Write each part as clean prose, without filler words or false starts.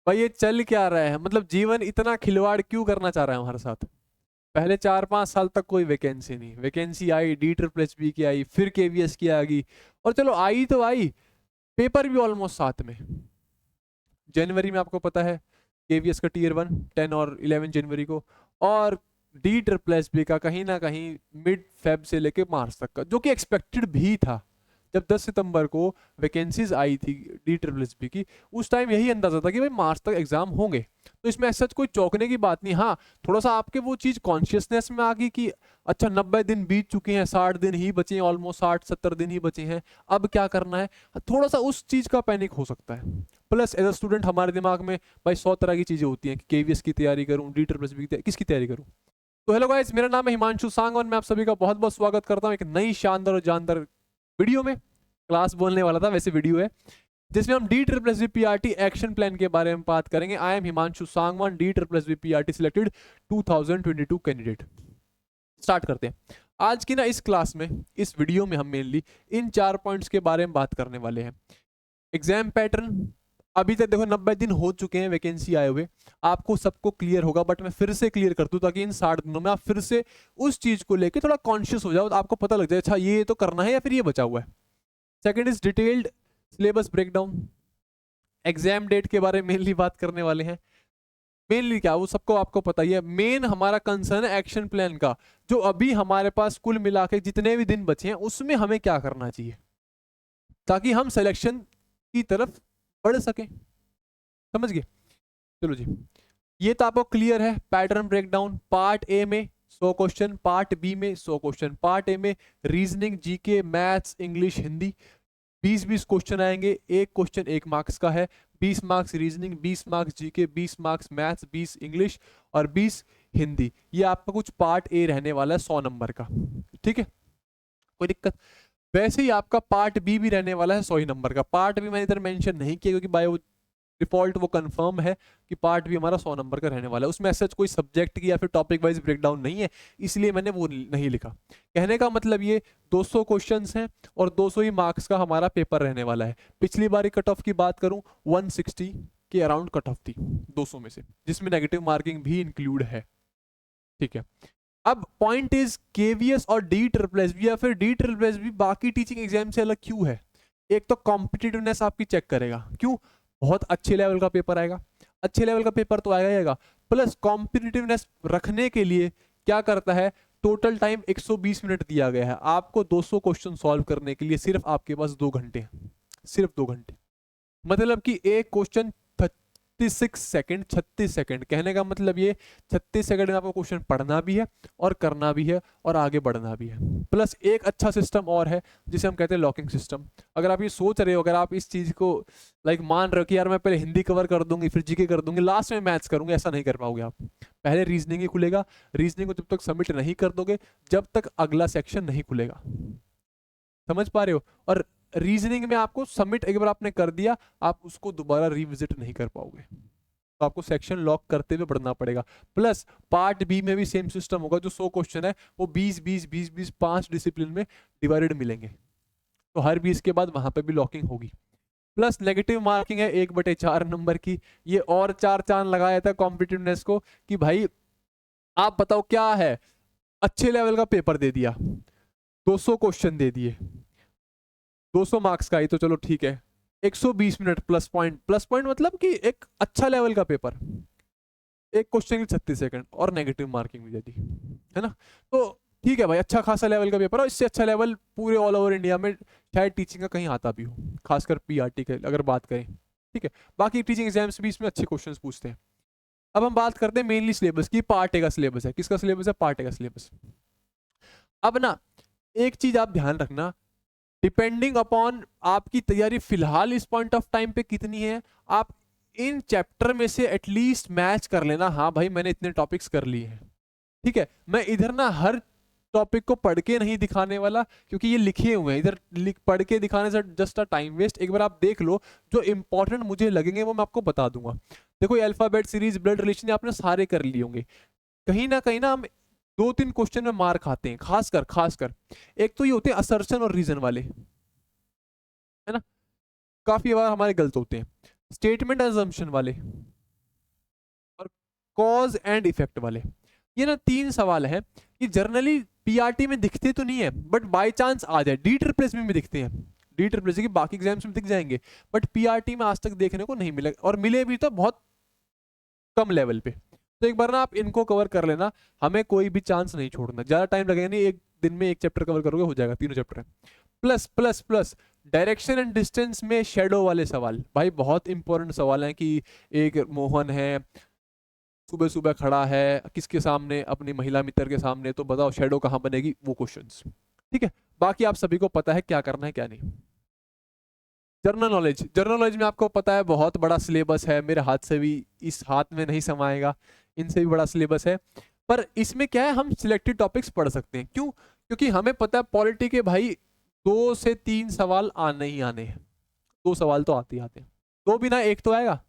भाई ये चल क्या रहा है, मतलब जीवन इतना खिलवाड़ क्यों करना चाह रहा है हमारे साथ। पहले 4-5 साल तक कोई वैकेंसी नहीं, वैकेंसी आई डी ट्रिपल एच बी की आई, फिर केवीएस की आ गई, और चलो आई तो आई, पेपर भी ऑलमोस्ट साथ में। जनवरी में आपको पता है केवीएस का टीयर 1 10 और 11 जनवरी को, और डी ट्रिपल एच बी का कहीं ना कहीं मिड फेब से लेके मार्च तक का, जो कि एक्सपेक्टेड भी था। जब 10 सितंबर को वैकेंसीज आई थी डी ट्रिपल एच बी की, उस टाइम यही अंदाजा था कि भाई मार्च तक एग्जाम होंगे। तो इसमें ऐसा कोई चौंकने की बात नहीं। हाँ, थोड़ा सा आपके वो चीज कॉन्शियसनेस में आ गई कि अच्छा 90 दिन बीत चुके हैं, 60 दिन ही बचे हैं, ऑलमोस्ट 60-70 दिन ही बचे हैं, अब क्या करना है, थोड़ा सा उस चीज का पैनिक हो सकता है। प्लस एज अ स्टूडेंट हमारे दिमाग में भाई 100 तरह की चीजें होती हैं कि केवीएस की तैयारी करूं, डी ट्रिपल एस बी की किसकी तैयारी करूं। तो हेलो गाइस, मेरा नाम है हिमांशु सांगवान, मैं आप सभी का बहुत बहुत स्वागत करता हूं एक नई शानदार और जानदार वीडियो में। क्लास बोलने वाला था, वैसे वीडियो है जिसमें हम D triple S B P R T action plan के बारे में बात करेंगे। I am Himanshu Sangwan, D triple S B P R T selected 2022 candidate. Start करते हैं आज की ना इस क्लास में। इस वीडियो में हम मेनली इन 4 पॉइंट्स के बारे में बात करने वाले हैं। एग्जाम पैटर्न, अभी तक देखो 90 दिन हो चुके हैं वैकेंसी आए हुए, आपको सबको क्लियर होगा, बट मैं फिर से क्लियर कर दूं ताकि इन 60 दिनों में आप फिर से उस चीज को लेके थोड़ा कॉन्शियस हो जाओ, तो आपको पता लग जाए अच्छा ये तो करना है या फिर ये बचा हुआ है। Second is detailed syllabus breakdown, exam date के बारे में मेनली बात करने वाले हैं। मेनली क्या, वो सबको आपको पता ही है, मेन हमारा कंसर्न है एक्शन प्लान का, जो अभी हमारे पास कुल मिला के जितने भी दिन बचे हैं उसमें हमें क्या करना चाहिए ताकि हम सिलेक्शन की तरफ बढ़ सकें। समझ गए? चलो जी, ये तो आपको क्लियर है। पैटर्न ब्रेकडाउन, पार्ट ए में 100 क्वेश्चन, पार्ट बी में 100 क्वेश्चन। पार्ट ए में reasoning, GK, maths, English, Hindi 20-20 question आएंगे। एक क्वेश्चन 1 मार्क्स का है। 20 marks reasoning, 20 marks GK, 20 marks maths, 20 English और 20 हिंदी। ये आपका कुछ पार्ट ए रहने वाला है 100 नंबर का। ठीक है, कोई दिक्कत? वैसे ही आपका पार्ट बी भी रहने वाला है 100 ही नंबर का। पार्ट बी मैंने इधर मेंशन नहीं किया क्योंकि बाय डिफॉल्ट वो कंफर्म है कि पार्ट भी हमारा 100 नंबर का रहने वाला है। उसमें ऐसा कोई सब्जेक्ट की या फिर टॉपिक वाइज ब्रेकडाउन नहीं है, इसलिए मैंने वो नहीं लिखा। कहने का मतलब ये 200 क्वेश्चंस हैं और 200 ही मार्क्स का हमारा पेपर रहने वाला है। पिछली बार कट ऑफ की बात करूं 160 के अराउंड कट ऑफ थी 200 में से, जिसमें नेगेटिव मार्किंग भी इंक्लूड है। ठीक है, अब पॉइंट इज केवीएस और डी ट्रिपल एस बी या फिर डी ट्रिपल एस बी बाकी टीचिंग एग्जाम से अलग क्यों है? एक तो कॉम्पिटिटिवनेस आपकी चेक करेगा, क्यों? बहुत अच्छे लेवल का पेपर आएगा, अच्छे लेवल का पेपर तो आएगा ही आएगा, प्लस कॉम्पिटिटिवनेस रखने के लिए क्या करता है, टोटल टाइम 120 मिनट दिया गया है आपको 200 क्वेश्चन सॉल्व करने के लिए। सिर्फ आपके पास 2 घंटे हैं, सिर्फ 2 घंटे, मतलब कि एक क्वेश्चन 36 सेकंड। कहने का मतलब ये 36 सेकंड में आपको क्वेश्चन पढ़ना भी है और करना भी है और आगे बढ़ना भी है। प्लस एक अच्छा सिस्टम और है जिसे हम कहते हैं लॉकिंग सिस्टम। अगर आप ये सोच रहे हो, अगर आप इस चीज को मान रहे हो कि यार मैं पहले हिंदी कवर कर दूंगी, फिर जीके कर दूंगी, लास्ट में मैथ्स करूंगी, ऐसा नहीं कर पाओगे आप। पहले रीजनिंग ही खुलेगा, रीजनिंग को जब तक सबमिट नहीं कर दोगे जब तक अगला सेक्शन नहीं खुलेगा। समझ पा रहे हो? और रीजनिंग में आपको सबमिट एक बार आपने कर दिया, आप उसको दोबारा रिविजिट नहीं कर पाओगे, तो आपको सेक्शन लॉक करते हुए बढ़ना पड़ेगा। प्लस पार्ट बी में भी सेम सिस्टम होगा, जो 100 क्वेश्चन है वो 20-20-20-20 5 डिसिप्लिन में डिवाइडेड मिलेंगे, तो हर 20 के बाद वहां पे भी लॉकिंग होगी। प्लस नेगेटिव मार्किंग है 1/4 नंबर की। ये और 4 चांद लगाया था कॉम्पिटिटिवनेस को कि भाई आप बताओ क्या है, अच्छे लेवल का पेपर दे दिया, 200 क्वेश्चन दे दिए, 200 मार्क्स का ही तो चलो ठीक है, 120 minute plus point. Plus point मतलब कि एक अच्छा लेवल का पेपर, एक क्वेश्चन की 36 सेकंड और नेगेटिव मार्किंग भी दे दी, है ना? तो ठीक है भाई, अच्छा खासा लेवल का पेपर, और इससे अच्छा लेवल पूरे ऑल ओवर इंडिया में शायद टीचिंग का कहीं आता भी हो, खासकर पीआरटी के अगर बात करें। ठीक है, बाकी टीचिंग एग्जाम्स भी इसमें अच्छे क्वेश्चन पूछते हैं। अब हम बात करते हैं मेनली सिलेबस की। पार्ट ए का सिलेबस है, किसका सिलेबस है? पार्ट ए का सिलेबस। अब ना एक चीज आप ध्यान रखना, डिपेंडिंग अपॉन आपकी तैयारी फिलहाल इस पॉइंट ऑफ टाइम पे कितनी है, आप इन चैप्टर में से एटलीस्ट मैच कर लेना। हाँ भाई मैंने इतने टॉपिक्स कर लिए हैं, ठीक है। मैं इधर ना हर टॉपिक को पढ़ के नहीं दिखाने वाला, क्योंकि ये लिखे हुए हैं, इधर पढ़ के दिखाने से जस्ट अ टाइम वेस्ट। एक बार आप देख लो, जो इंपॉर्टेंट मुझे लगेंगे वो मैं आपको बता दूंगा। देखो अल्फाबेट सीरीज, ब्लड रिलेशन आपने सारे कर लिए होंगे। कहीं ना हम 2-3 क्वेश्चन में मार खाते हैं, खासकर एक तो ये होते हैं असर्शन और रीजन वाले, है ना, काफी बार हमारे गलत होते हैं। स्टेटमेंट अजम्पशन वाले, कॉज एंड इफेक्ट वाले। ये ना 3 सवाल है, ये जनरली पीआरटी में दिखते तो नहीं है बट बाय चांस आ जाए, डी ट्रिपल एस में भी दिखते हैं, डी ट्रिपल एस की बाकी एग्जाम्स में दिख जाएंगे बट पीआरटी में आज तक देखने को नहीं मिले, और मिले भी तो बहुत कम लेवल पे। तो एक बार ना आप इनको कवर कर लेना, हमें कोई भी चांस नहीं छोड़ना, ज्यादा टाइम लगेगा नहीं, एक दिन में एक चैप्टर कवर करोगे हो जाएगा, तीनों चैप्टर है। Plus plus plus direction and distance में शेडो वाले सवाल, भाई बहुत इंपॉर्टेंट सवाल है कि एक मोहन है सुबह सुबह खड़ा है किसके सामने, अपनी महिला मित्र के सामने, तो बताओ शेडो कहाँ बनेगी, वो क्वेश्चंस। ठीक है, बाकी आप सभी को पता है क्या करना है क्या नहीं। जनरल नॉलेज, जनरल नॉलेज में आपको पता है बहुत बड़ा सिलेबस है, मेरे हाथ से भी इस हाथ में नहीं समाएगा, इनसे भी बड़ा सिलेबस है, पर इसमें क्या है हम सिलेक्टेड टॉपिक्स पढ़ सकते हैं। क्यों? क्योंकि हमें पता है पॉलिटी के भाई 2 से 3 सवाल आने ही आने हैं, 2 सवाल तो आते ही आते हैं, 2 भी ना 1 तो आएगा।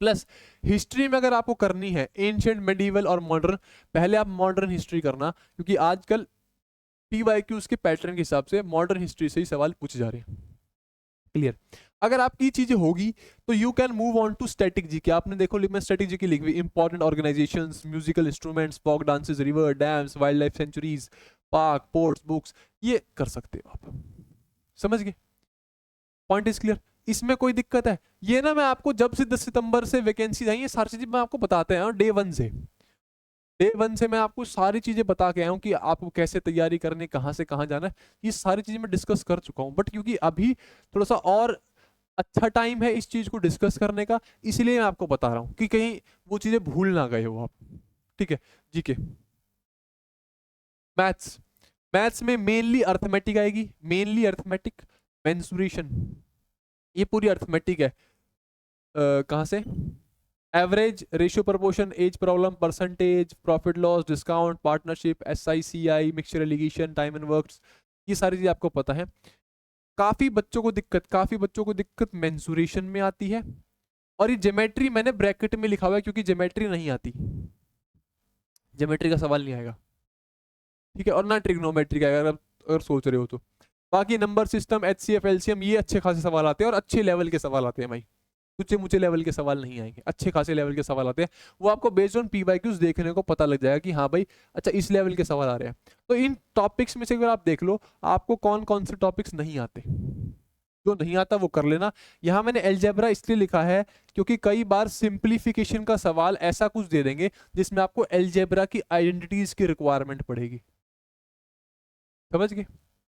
प्लस हिस्ट्री में अगर आपको करनी है एंशिएंट, मेडिवल और मॉडर्न, पहले आप मॉडर्न हिस्ट्री करना, क्योंकि आजकल पीवाईक्यूज के पैटर्न के हिसाब से मॉडर्न हिस्ट्री से ही सवाल पूछे जा रहे हैं। क्लियर? अगर आपकी चीजें होगी तो you can move on to static GK. आपने देखो मैं स्टैटिक जीके लिखी हुई, important organisations, musical instruments, folk dances, river dams, wildlife sanctuaries, park, ports, books, ये कर सकते हो आप। समझ गए? Point is clear? इसमें कोई दिक्कत है? ये ना मैं आपको जब से 10 सितंबर से वैकेंसी आई है सारी चीजें मैं आपको बताते हैं, डे 1 से, डे 1 से मैं आपको सारी चीजें बता के आया हूँ कि आपको कैसे तैयारी करनी, कहाँ से कहाँ जाना है, ये सारी चीजें मैं डिस्कस कर चुका हूँ। बट क्योंकि अभी थोड़ा सा और अच्छा टाइम है इस चीज को डिस्कस करने का, इसलिए मैं आपको बता रहा हूँ कि कहीं वो चीजें भूल ना गए हो आप। ठीक है? जीके, मैथ्स, मैथ्स में मेनली अर्थमेटिक आएगी, मेनली अर्थमेटिक, मेंसुरेशन, ये पूरी अर्थमेटिक है। कहाँ से? Average, ratio, proportion, age problem, percentage, profit loss, discount, partnership, SICI, mixture alligation, time and works, ये सारी चीजें आपको पता है। काफी बच्चों को दिक्कत मेंसुरेशन में आती है, और ये ज्योमेट्री मैंने ब्रैकेट में लिखा हुआ है क्योंकि ज्योमेट्री नहीं आती, ज्योमेट्री का सवाल नहीं आएगा। ठीक है? और ना ट्रिग्नोमेट्री का, अगर सोच रहे हो तो। बाकी नंबर सिस्टम, HCF, LCM, ये अच्छे खासे सवाल आते हैं और अच्छे लेवल के सवाल आते हैं भाई, ऊंचे ऊंचे लेवल के सवाल नहीं आएंगे, अच्छे खासे लेवल के सवाल आते हैं। वो आपको बेस्ड ऑन पीवाईक्यूज देखने को पता लग जाएगा कि हाँ भाई अच्छा इस लेवल के सवाल आ रहे हैं। तो इन टॉपिक्स में से अगर आप देख लो आपको कौन कौन से टॉपिक्स नहीं आते, जो नहीं आता वो कर लेना। यहाँ मैंने एलजेब्रा इसलिए लिखा है क्योंकि कई बार सिंप्लीफिकेशन का सवाल ऐसा कुछ दे देंगे जिसमें आपको एलजेब्रा की आइडेंटिटीज की रिक्वायरमेंट पड़ेगी। समझ गए?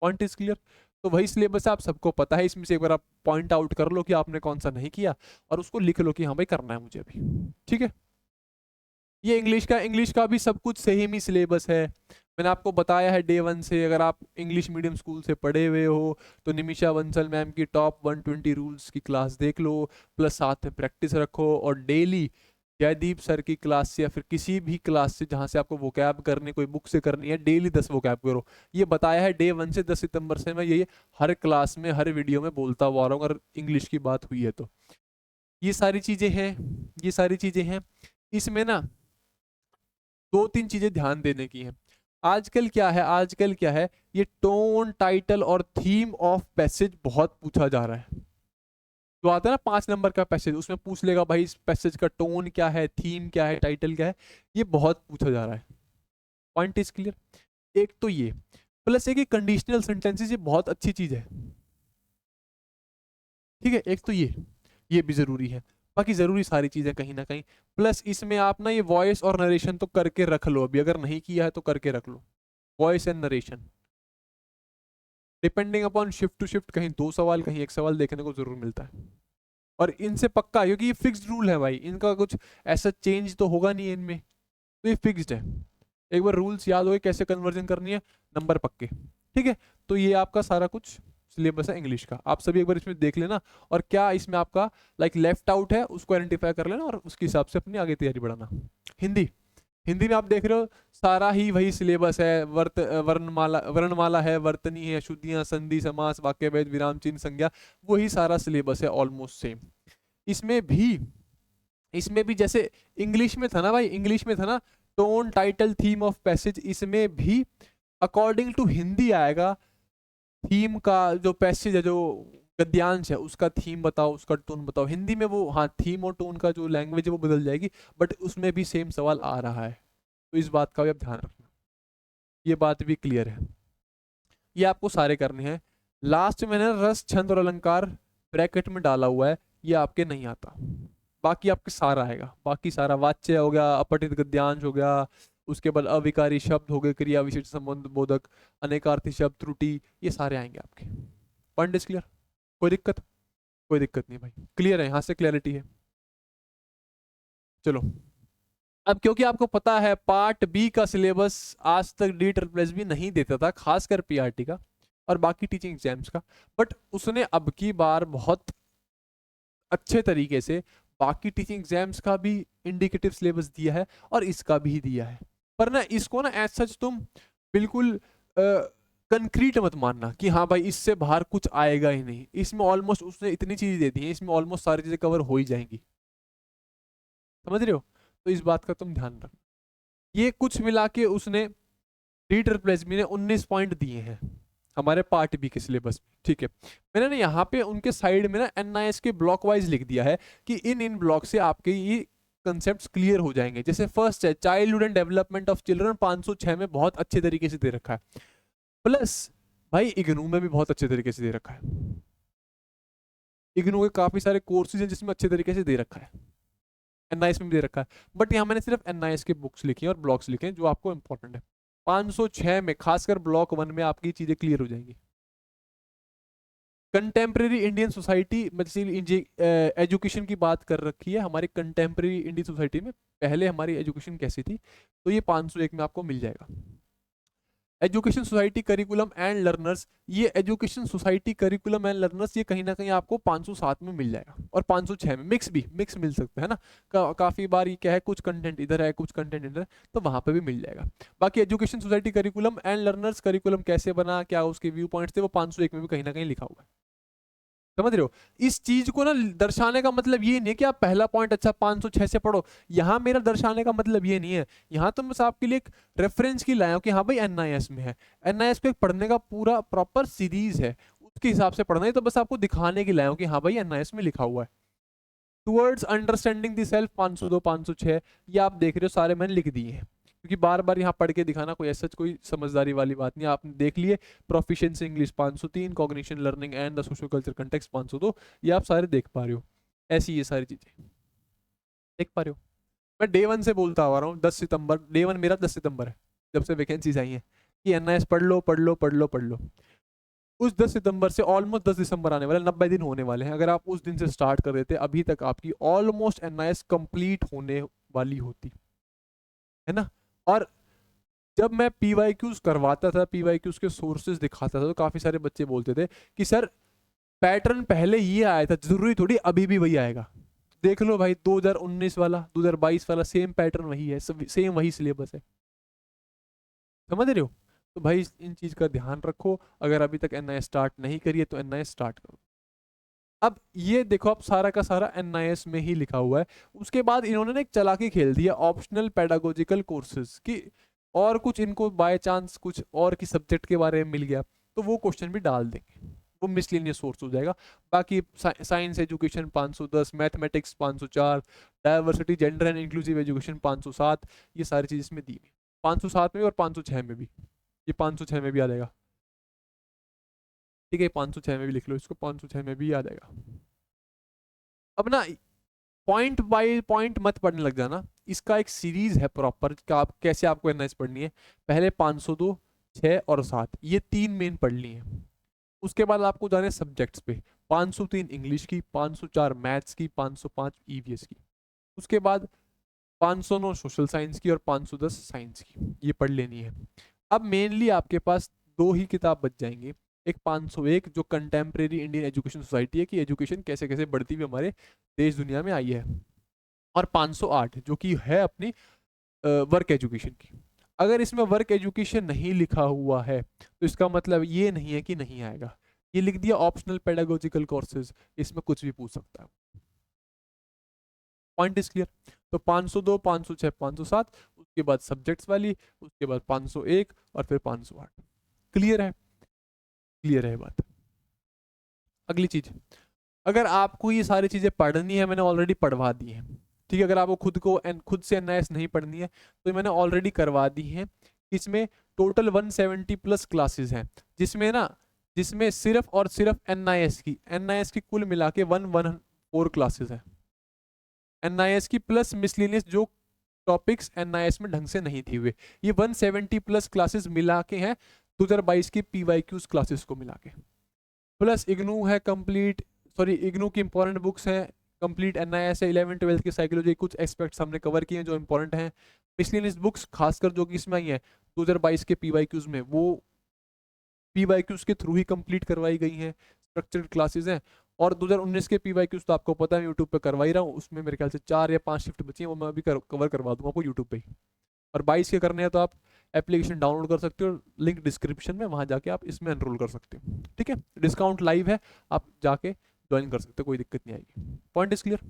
Point is clear? तो वही सिलेबस आप सबको पता है, इसमें से एक बार आप पॉइंट आउट कर लो कि आपने कौन सा नहीं किया और उसको लिख लो कि हाँ भाई करना है मुझे अभी। ठीक है? ये इंग्लिश का भी सब कुछ सेम ही सिलेबस है, मैंने आपको बताया है डे 1 से। अगर आप इंग्लिश मीडियम स्कूल से पढ़े हुए हो तो निमिषा बंसल मैम की टॉप 120 रूल्स की क्लास देख लो, प्लस साथ में प्रैक्टिस रखो, और डेली जयदीप सर की क्लास से या फिर किसी भी क्लास से जहाँ से आपको वोकैब करनी, कोई बुक से करनी है, डेली 10 वोकैब करो। ये बताया है डे 1 से 10 सितंबर से, मैं ये हर क्लास में हर वीडियो में बोलता हुआ आ रहा हूँ अगर इंग्लिश की बात हुई है तो। ये सारी चीज़ें हैं, ये सारी चीज़ें हैं। इसमें ना 2-3 चीज़ें ध्यान देने की हैं। आजकल क्या है, ये टोन, टाइटल और थीम ऑफ पैसेज बहुत पूछा जा रहा है। जो आता है ना 5 नंबर का पैसेज, उसमें पूछ लेगा भाई इस पैसेज का टोन क्या है, थीम क्या है, टाइटल क्या है, ये बहुत पूछा जा रहा है। Point is clear? एक तो ये, प्लस एक कंडीशनल सेंटेंसेस, ये बहुत अच्छी चीज है। ठीक है? एक तो ये भी जरूरी है, बाकी जरूरी सारी चीजें कहीं ना कहीं। प्लस इसमें आप ना ये वॉइस और नरेशन तो करके रख लो, अभी अगर नहीं किया है तो करके रख लो, voice and narration. Depending upon shift to shift कहीं 2 सवाल कहीं 1 सवाल देखने को जरूर मिलता है, और इनसे पक्का, क्योंकि ये फिक्स्ड रूल है भाई, इनका कुछ ऐसा चेंज तो होगा नहीं इनमें, तो ये फिक्स्ड है। एक बार रूल्स याद हो गए कैसे कन्वर्जन करनी है, नंबर पक्के। ठीक है? तो ये आपका सारा कुछ सिलेबस है इंग्लिश का, आप सभी एक बार इसमें देख लेना, और क्या इसमें आपका लेफ्ट आउट है उसको आइडेंटिफाई कर लेना और उसके हिसाब से अपनी आगे तैयारी बढ़ाना। हिंदी में आप देख रहे हो सारा ही वही सिलेबस है, वर्णमाला है, वर्तनी है, शुद्धियां, संधि, समास, वाक्य भेद, विराम चिन्ह, संज्ञा, वही सारा सिलेबस है ऑलमोस्ट सेम। इसमें भी जैसे इंग्लिश में था ना भाई, इंग्लिश में था ना tone, title, theme of passage, इसमें भी अकॉर्डिंग टू हिंदी आएगा थीम का जो पैसेज है, जो गद्यांश है उसका थीम बताओ, उसका टोन बताओ। हिंदी में वो हाँ थीम और टोन का जो लैंग्वेज है वो बदल जाएगी, बट उसमें भी सेम सवाल आ रहा है, तो इस बात का भी आप ध्यान रखना। ये बात भी क्लियर है। ये आपको सारे करने हैं। लास्ट में मैंने रस छंद और अलंकार ब्रैकेट में डाला हुआ है, ये आपके नहीं आता। बाकी आपके सारा आएगा, बाकी सारा वाच्य हो गया, अपठित गद्यांश हो गया, उसके बाद अविकारी शब्द हो गए, क्रिया विशेष संबंध बोधक, अनेकार्थी शब्द, त्रुटि, ये सारे आएंगे आपके। Point is clear? कोई दिक्कत? कोई दिक्कत नहीं भाई, क्लियर है, यहाँ से क्लैरिटी है। चलो, अब क्योंकि आपको पता है पार्ट बी का सिलेबस आज तक डी ट्रिपल एस बी नहीं देता था, खासकर पीआरटी का और बाकी टीचिंग एग्जाम्स का, बट उसने अब की बार बहुत अच्छे तरीके से बाकी टीचिंग एग्जाम्स का भी इंडिकेटिव सिलेबस दिया है और इसका भी दिया है। पर ना इसको ना एज सच तुम बिल्कुल कंक्रीट मत मानना कि हाँ भाई इससे बाहर कुछ आएगा ही नहीं। इसमें ऑलमोस्ट उसने इतनी चीजें दे दी हैं, इसमें ऑलमोस्ट सारी चीजें कवर हो ही जाएंगी। समझ रहे हो? तो इस बात का तुम ध्यान रखना। ये कुछ मिला के उसने डी ट्रिपल एस बी ने 19 पॉइंट दिए हैं हमारे पार्ट बी के सिलेबस में, ठीक है। मैंने ना यहाँ पे उनके साइड में ना एनआईएस के ब्लॉक वाइज लिख दिया है कि इन इन ब्लॉक से आपके ये कंसेप्ट्स क्लियर हो जाएंगे। जैसे फर्स्ट है childhood and development of children, 506 में बहुत अच्छे तरीके से दे रखा है। प्लस भाई इग्नू में भी बहुत अच्छे तरीके से दे रखा है। इग्नू के काफी सारे कोर्सेज हैं जिसमें अच्छे तरीके से दे रखा है, एनआईएस में भी दे रखा है। बट यहाँ मैंने सिर्फ एनआईएस के बुक्स लिखी हैं और ब्लॉक्स लिखे हैं जो आपको इंपॉर्टेंट है। 506 में खासकर ब्लॉक 1 में आपकी चीजें क्लियर हो जाएंगी। कंटेम्प्रेरी इंडियन सोसाइटी एजुकेशन की बात कर रखी है हमारी कंटेम्प्रेरी इंडियन सोसाइटी में, पहले हमारी एजुकेशन कैसी थी, तो ये 501 में आपको मिल जाएगा। Education society curriculum and learners, ये education society curriculum and learners ये कहीं ना कहीं आपको 507 में मिल जाएगा और 506 में मिक्स मिल सकता है ना। काफी बार ये क्या है, कुछ कंटेंट इधर है कुछ कंटेंट इधर है, तो वहां पे भी मिल जाएगा। बाकी education society curriculum and learners, curriculum कैसे बना, क्या उसके व्यू पॉइंट्स थे, वो 501 में भी कहीं ना कहीं लिखा हुआ है। समझ रहे हो? इस चीज को ना दर्शाने का मतलब ये नहीं है कि आप पहला पॉइंट अच्छा 506 से पढ़ो। यहां मेरा दर्शाने का मतलब ये नहीं है, यहां तो बस आपके लिए एक रेफरेंस की लाया हूं कि हाँ भाई एनआईएस में है, एनआईएस पे पढ़ने का पूरा प्रॉपर सीरीज है, उसके हिसाब से पढ़ना है, तो बस आपको दिखाने की लाया हूं कि हाँ भाई एनआईएस में लिखा हुआ है। टुवर्ड्स अंडरस्टैंडिंग द सेल्फ 502 506 ये आप देख रहे हो सारे मैंने लिख दिए हैं, क्योंकि बार बार यहाँ पढ़ के दिखाना कोई ऐसा कोई समझदारी वाली बात नहीं, आपने देख लिए। Proficiency English 503, cognition learning and the social culture context 502, ये आप सारे देख पा रहे हो। ऐसी ये सारी चीजें देख पा रहे हो। मैं डे 1 से बोलता आ रहा हूँ, 10 सितंबर डे 1 मेरा 10 सितंबर है जब से वैकेंसीज आई हैं कि एनआईएस पढ़ लो पढ़ लो पढ़ लो पढ़ लो। उस 10 सितंबर से ऑलमोस्ट 10 दिसंबर आने वाले 90 दिन होने वाले हैं। अगर आप उस दिन से स्टार्ट कर देते अभी तक आपकी ऑलमोस्ट एनआईएस कंप्लीट होने वाली होती है ना। और जब मैं पीवाईक्यूज करवाता था, पीवाईक्यूज के सोर्सेज दिखाता था, तो काफी सारे बच्चे बोलते थे कि सर पैटर्न पहले ये आया था, जरूरी थोड़ी अभी भी वही आएगा। देख लो भाई 2019 वाला 2022 वाला सेम पैटर्न वही है, सेम वही सिलेबस है। समझ रहे हो? तो भाई इन चीज का ध्यान रखो। अगर अभी तक एनआईएस स्टार्ट नहीं करिए तो एनआईएस स्टार्ट करो। अब ये देखो, आप सारा का सारा एनआईएस में ही लिखा हुआ है। उसके बाद इन्होंने ना एक चालाकी खेल दिया ऑप्शनल पेडागोजिकल कोर्सेज की, और कुछ इनको बाय चांस कुछ और की सब्जेक्ट के बारे में मिल गया तो वो क्वेश्चन भी डाल देंगे, वो मिसलेनियस सोर्स हो जाएगा। बाकी science education 510, mathematics 504, diversity gender and inclusive education 507, ये सारी चीज इसमें दी हुई 507 में और 506 में भी, ये 506 में भी आ जाएगा। ठीक है, 506 में भी लिख लो इसको, 506 में भी आ जाएगा। अब ना पॉइंट बाय पॉइंट मत पढ़ने लग जाना, इसका एक सीरीज है प्रॉपर कि आप कैसे आपको एनालाइज पढ़नी है। पहले 502, 6 और 7 ये 3 मेन पढ़ ली है। उसके बाद आपको जाने सब्जेक्ट्स पे, 503 इंग्लिश की, 504 मैथ्स की, 505 ईवीएस की। उसके बाद 509 सोशल साइंस की और 510 साइंस की, ये पढ़ लेनी है। अब मेनली आपके पास दो ही किताब बच जाएंगी। एक 501 जो कंटेम्प्रेरी इंडियन एजुकेशन सोसाइटी है कि एजुकेशन कैसे कैसे बढ़ती हुई हमारे देश दुनिया में आई है, और 508 जो कि है अपनी वर्क एजुकेशन की। अगर इसमें वर्क एजुकेशन नहीं लिखा हुआ है तो इसका मतलब ये नहीं है कि नहीं आएगा। ये लिख दिया ऑप्शनल पेडागोजिकल कोर्सेज, इसमें कुछ भी पूछ सकता है। Point is clear? तो 502, 506, 507, उसके बाद सब्जेक्ट्स वाली, उसके बाद 501 और फिर 508। क्लियर है? क्लियर है बात? अगली चीज, अगर आपको ये सारी चीजें पढ़नी है, मैंने ऑलरेडी पढ़वा दी है, ठीक है। अगर आपको खुद से एनआईएस नहीं पढ़नी है तो मैंने ऑलरेडी करवा दी है। इसमें टोटल 170 प्लस क्लासेस हैं, जिसमें सिर्फ और सिर्फ एनआईएस की कुल मिला के 114 क्लासेस है एनआईएस की, प्लस मिसलिनियस जो टॉपिक्स एनआईएस में ढंग से नहीं थे हुए। ये 170 प्लस क्लासेस मिला के हैं 2022 की पीवाईक्यूज क्लासेस को मिला के, प्लस इग्नू है कंप्लीट, सॉरी इग्नू की इंपॉर्टेंट बुक्स हैं कंप्लीट, एनआईएस है, 11 12 की साइकोलॉजी, कुछ एस्पेक्ट्स हमने कवर किए हैं जो इंपॉर्टेंट हैं। मिसलिनियस बुक्स खासकर जो कि इसमें आई है 2022 के पीवाईक्यूज में, वो पीवाईक्यूज के थ्रू ही कंप्लीट करवाई गई हैं, स्ट्रक्चर्ड क्लासेस हैं। और 2019 के पीवाईक्यूज तो आपको पता है यूट्यूब पे करवा ही रहा हूँ, उसमें मेरे ख्याल से 4 या 5 शिफ्ट बची हैं, वो मैं अभी कवर करवा दूंगा आपको यूट्यूब पे ही। और 22 के करने हैं तो आप एप्लीकेशन डाउनलोड कर सकते हो, लिंक डिस्क्रिप्शन में, वहां जाके आप इसमें एनरोल कर सकते हो, ठीक है। डिस्काउंट लाइव है, आप जाके ज्वाइन कर सकते हो, कोई दिक्कत नहीं आएगी। पॉइंट इज क्लियर,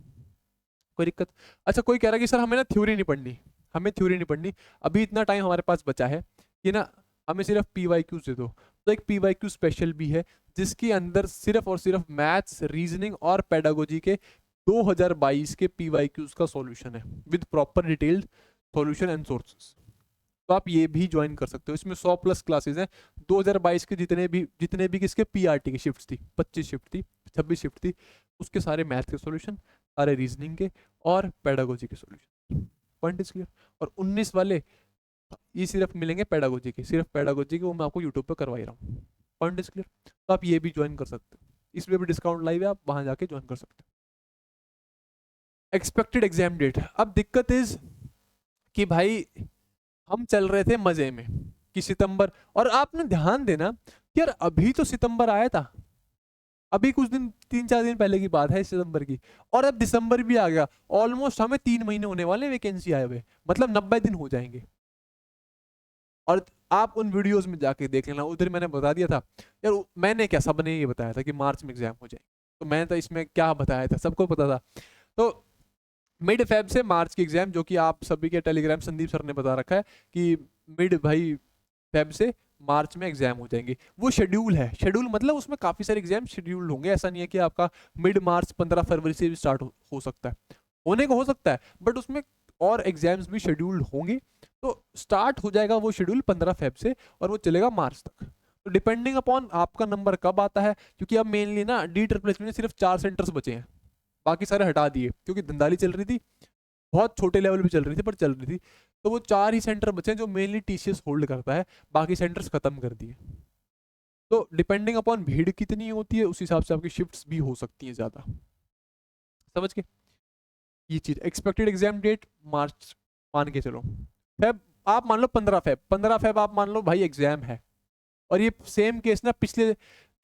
कोई दिक्कत? अच्छा, कोई कह रहा है कि सर हमें ना थ्योरी नहीं पढ़नी, हमें थ्योरी नहीं पढ़नी, अभी इतना टाइम हमारे पास बचा है कि ना हमें सिर्फ पीवाईक्यूज दे दो। तो एक पीवाईक्यू स्पेशल भी है जिसके अंदर सिर्फ और सिर्फ मैथ्स, रीजनिंग और पेडागोजी के 2022 के पीवाईक्यूज का सॉल्यूशन है with proper detailed solution and sources. तो आप ये भी ज्वाइन कर सकते हो, इसमें 100 प्लस क्लासेस हैं। 2022 के जितने भी किसके पीआरटी की शिफ्ट थी, 25 शिफ्ट थी, 26 शिफ्ट थी, उसके सारे मैथ के सॉल्यूशन, सारे रीजनिंग के और पेडागोजी के सॉल्यूशन। Point is clear. और 19 वाले ये सिर्फ मिलेंगे पेडागोजी के, सिर्फ पेडागोजी के, वो मैं आपको यूट्यूब पर करवा ही रहा हूँ। Point is clear. तो आप ये भी ज्वाइन कर सकते हो, इसमें भी डिस्काउंट लाइव है, आप वहां जाके ज्वाइन कर सकते हो। एक्सपेक्टेड एग्जाम डेट, अब दिक्कत इज कि भाई हम चल रहे थे मजे में कि सितंबर, और आपने ध्यान देना कि यार अभी तो सितंबर आया था, अभी कुछ दिन 3 4 दिन पहले की बात है सितंबर की, और अब दिसंबर भी आ गया। ऑलमोस्ट हमें 3 महीने होने वाले वैकेंसी आए हुए, मतलब 90 दिन हो जाएंगे। और आप उन वीडियोस में जाके देख लेना, उधर मैंने बता दिया था यार, मैंने क्या, सबने ये बताया था कि मार्च में एग्जाम हो जाए, तो मैंने तो इसमें क्या बताया था, सबको पता था। तो मिड फेब से मार्च की एग्जाम, जो कि आप सभी के टेलीग्राम संदीप सर ने बता रखा है कि मिड भाई फेब से मार्च में एग्जाम हो जाएंगे। वो शेड्यूल है, शेड्यूल मतलब उसमें काफी सारे एग्जाम शेड्यूल होंगे, ऐसा नहीं है कि आपका मिड मार्च 15 फरवरी से भी स्टार्ट हो सकता है, होने को हो सकता है, बट उसमें और एग्जाम्स भी शेड्यूल्ड होंगे। तो स्टार्ट हो जाएगा वो शेड्यूल 15 फेब से और वो चलेगा मार्च तक। तो डिपेंडिंग अपॉन आपका नंबर कब आता है, क्योंकि अब मेनली ना डी ट्रिपल एच में सिर्फ 4 सेंटर्स बचे हैं, बाकी सारे हटा दिए क्योंकि धंधाली चल रही थी, बहुत छोटे लेवल पे चल रही थी पर चल रही थी। तो वो 4 ही सेंटर बचे हैं जो मेनली टीसीएस होल्ड करता है, बाकी सेंटर्स खत्म कर दिए। तो डिपेंडिंग अपॉन भीड़ कितनी होती है उस हिसाब से आपकी शिफ्ट्स भी हो सकती हैं ज़्यादा, समझ के। ये चीज़ एक्सपेक्टेड एग्जाम डेट मार्च मान के चलो, फेब आप मान लो 15 फेब आप मान लो भाई एग्जाम है। और ये सेम केस ना पिछले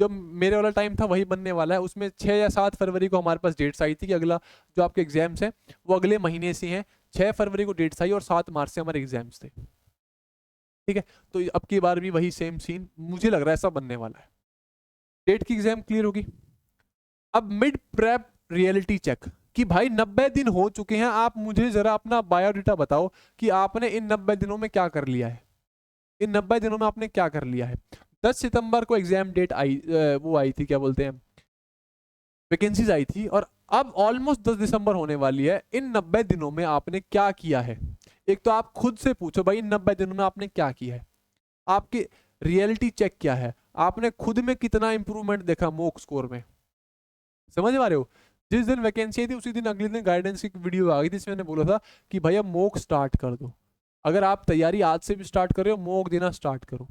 जो मेरे वाला टाइम था वही बनने वाला है, उसमें 6 या 7 फरवरी को हमारे पास डेट्स आई थी कि अगला जो आपके एग्जाम्स हैं वो अगले महीने से हैं। 6 फरवरी को डेट्स आई और 7 मार्च से हमारे एग्जाम्स थे, ठीक है। तो अब की बार भी वही सेम सीन मुझे लग रहा है ऐसा बनने वाला है। डेट की एग्जाम क्लियर होगी। अब मिड प्रेप रियलिटी चेक कि भाई 90 दिन हो चुके हैं, आप मुझे जरा अपना बायोडाटा बताओ कि आपने इन 90 दिनों में क्या कर लिया है, इन 90 दिनों में आपने क्या कर लिया है। 10 सितंबर को एग्जाम डेट आई, वो आई थी क्या बोलते हैं, वैकेंसीज आई थी, और अब ऑलमोस्ट 10 दिसंबर होने वाली है। इन 90 दिनों में आपने क्या किया है, एक तो आप खुद से पूछो भाई इन 90 दिनों में आपने क्या किया है, आपकी रियलिटी चेक क्या है, आपने खुद में कितना इंप्रूवमेंट देखा मॉक स्कोर में, समझ पा रहे हो। जिस दिन वैकेंसी आई थी उसी दिन अगले दिन गाइडेंस की वीडियो आ गई थी, इसमें मैंने बोला था कि भैया मॉक स्टार्ट कर दो, अगर आप तैयारी आज से भी स्टार्ट कर रहे हो मॉक देना स्टार्ट करो।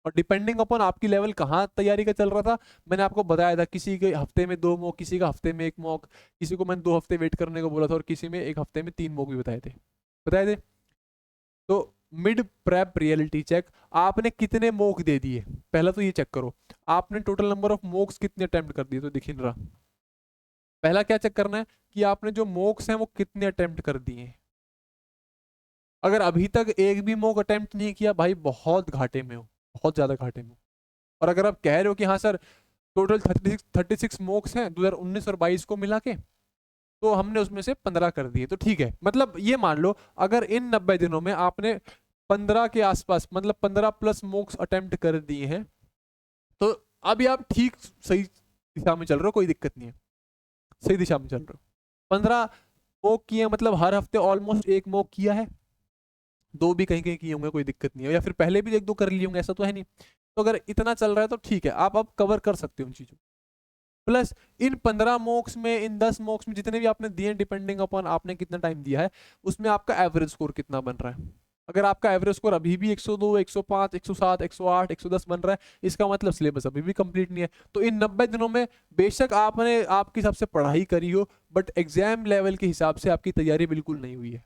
और डिपेंडिंग अपॉन आपकी लेवल कहाँ तैयारी का चल रहा था, मैंने आपको बताया था किसी के हफ्ते में 2 मॉक, किसी का हफ्ते में 1 मॉक, किसी को मैंने 2 हफ्ते वेट करने को बोला था, और किसी में 1 हफ्ते में 3 मॉक भी बताए थे। तो मिड प्रेप रियलिटी चेक, आपने कितने मॉक दे दिए, पहला तो ये चेक करो, आपने टोटल नंबर ऑफ मॉक्स कितने अटेम्प्ट कर दिए, तो दिख नहीं रहा। पहला क्या चेक करना है कि आपने जो मॉक्स हैं वो कितने अटेम्प्ट कर दिए हैं। अगर अभी तक एक भी मॉक अटेम्प्ट नहीं किया भाई बहुत घाटे में हो, बहुत ज्यादा घाटे में हो। और अगर आप कह रहे हो कि हाँ सर टोटल 36 मॉक्स हैं 2019 और 22 को मिला के, तो हमने उसमें से 15 कर दिए, तो ठीक है। मतलब ये मान लो अगर इन 90 दिनों में आपने 15 के आसपास, मतलब 15 प्लस मॉक्स अटेम्प्ट कर दिए हैं, तो अभी आप ठीक सही दिशा में चल रहे हो, कोई दिक्कत नहीं है, सही दिशा में चल रहे हो। 15 मॉक किए, मतलब हर हफ्ते ऑलमोस्ट एक मॉक किया है, 2 भी कहीं कहीं किए होंगे, कोई दिक्कत नहीं है, या फिर पहले भी 1-2 कर लिए होंगे, ऐसा तो है नहीं। तो अगर इतना चल रहा है तो ठीक है, आप अब कवर कर सकते हो उन चीज़ों। प्लस इन 15 मॉक्स में, इन 10 मॉक्स में जितने भी आपने दिए, डिपेंडिंग अपॉन आपने कितना टाइम दिया है, उसमें आपका एवरेज स्कोर कितना बन रहा है। अगर आपका एवरेज स्कोर अभी भी 102, 105, 107, 108, 110 बन रहा है, इसका मतलब सिलेबस अभी भी कंप्लीट नहीं है। तो इन 90 दिनों में बेशक आपने आपके हिसाब से पढ़ाई करी हो, बट एग्जाम लेवल के हिसाब से आपकी तैयारी बिल्कुल नहीं हुई है।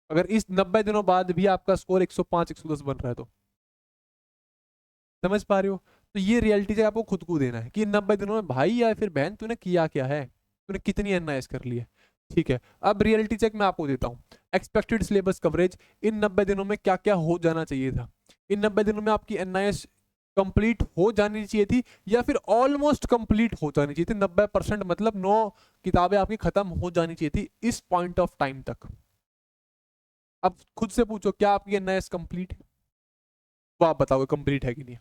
अगर इस 90 दिनों बाद भी आपका स्कोर 105, 110 बन रहा है तो समझ पा रहे हो। तो ये रियलिटी चेक आपको खुद को देना है कि 90 दिनों में भाई या फिर बहन तूने किया क्या है, तूने कितनी एनआईएस कर ली है। ठीक है, अब रियलिटी चेक मैं आपको देता हूँ। एक्सपेक्टेड सिलेबस कवरेज, इन 90 दिनों में क्या क्या हो जाना चाहिए था। इन 90 दिनों में आपकी एनआईएस कंप्लीट हो जानी चाहिए थी, या फिर ऑलमोस्ट कंप्लीट हो जानी चाहिए थी। 90% मतलब 9 किताबें आपकी खत्म हो जानी चाहिए थी इस पॉइंट ऑफ टाइम तक। अब खुद से पूछो, क्या आपकी एनआईएस कंप्लीट है? वो आप बताओगे कंप्लीट है कि नहीं।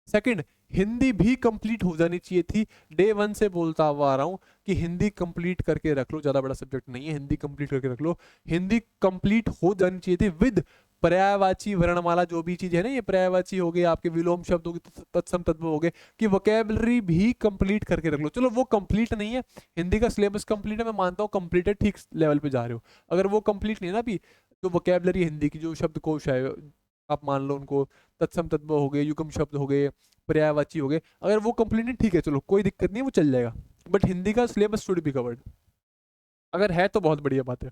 सेकंड, हिंदी भी कंप्लीट हो जानी चाहिए थी। डे 1 से बोलता हुआ आ रहा हूं कि हिंदी कंप्लीट करके रख लो, ज्यादा बड़ा सब्जेक्ट नहीं है, हिंदी कंप्लीट करके रख लो। हिंदी कंप्लीट हो जानी चाहिए थी विद पर्यायवाची वर्णमाला, जो भी चीज है ना, ये पर्यायवाची हो गए, आपके विलोम शब्द हो गए, तत्सम तत्व हो गए, कि वोकेबलरी भी कंप्लीट करके रख लो। चलो वो कंप्लीट नहीं है, हिंदी का सिलेबस कंप्लीट है, मैं मानता हूँ कंप्लीट है, ठीक लेवल पे जा रहे हो। अगर वो कंप्लीट नहीं है ना अभी, तो वोकेबलरी हिंदी की जो शब्दकोश है, आप मान लो उनको, तत्सम तत्व हो गए, युग्म शब्द हो गए, पर्यायवाची हो गए, अगर वो कंप्लीट नहीं, ठीक है चलो कोई दिक्कत नहीं है, वो चल जाएगा। बट हिंदी का सिलेबस शुड बी कवर्ड, अगर है तो बहुत बढ़िया बात है।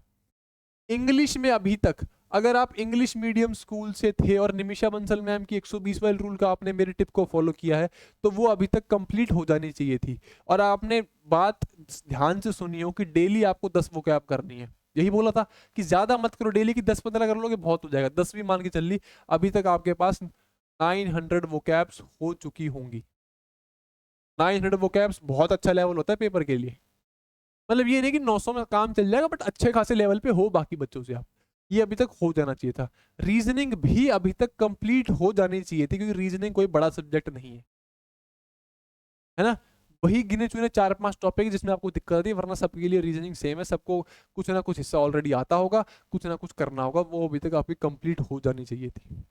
इंग्लिश में अभी तक, अगर आप इंग्लिश मीडियम स्कूल से थे और निमिषा बंसल मैम की 120 वाले रूल का आपने मेरे टिप को फॉलो किया है, तो वो अभी तक कंप्लीट हो जानी चाहिए थी। और आपने बात ध्यान से सुनी हो कि डेली आपको 10 वोकैब करनी है, यही बोला था कि ज्यादा मत करो, डेली की 10-15 कर लोगे बहुत हो जाएगा, 10 भी मान के चल ली, अभी तक आपके पास 900 वोकैब्स हो चुकी होंगी। 900 वोकैब्स बहुत अच्छा लेवल होता है पेपर के लिए। मतलब ये नहीं कि 900 में काम चल जाएगा, बट अच्छे खासे लेवल पे हो बाकी बच्चों से आप, ये अभी तक हो जाना चाहिए था। रीजनिंग भी अभी तक कंप्लीट हो जानी चाहिए थी, क्योंकि रीजनिंग कोई बड़ा सब्जेक्ट नहीं है ना। वही गिने चुने 4-5 टॉपिक जिसमें आपको दिक्कत आती है, वरना सबके लिए रीजनिंग सेम है, सबको कुछ ना कुछ हिस्सा ऑलरेडी आता होगा, कुछ ना कुछ करना होगा, वो अभी तक आपकी कंप्लीट हो जानी चाहिए थी।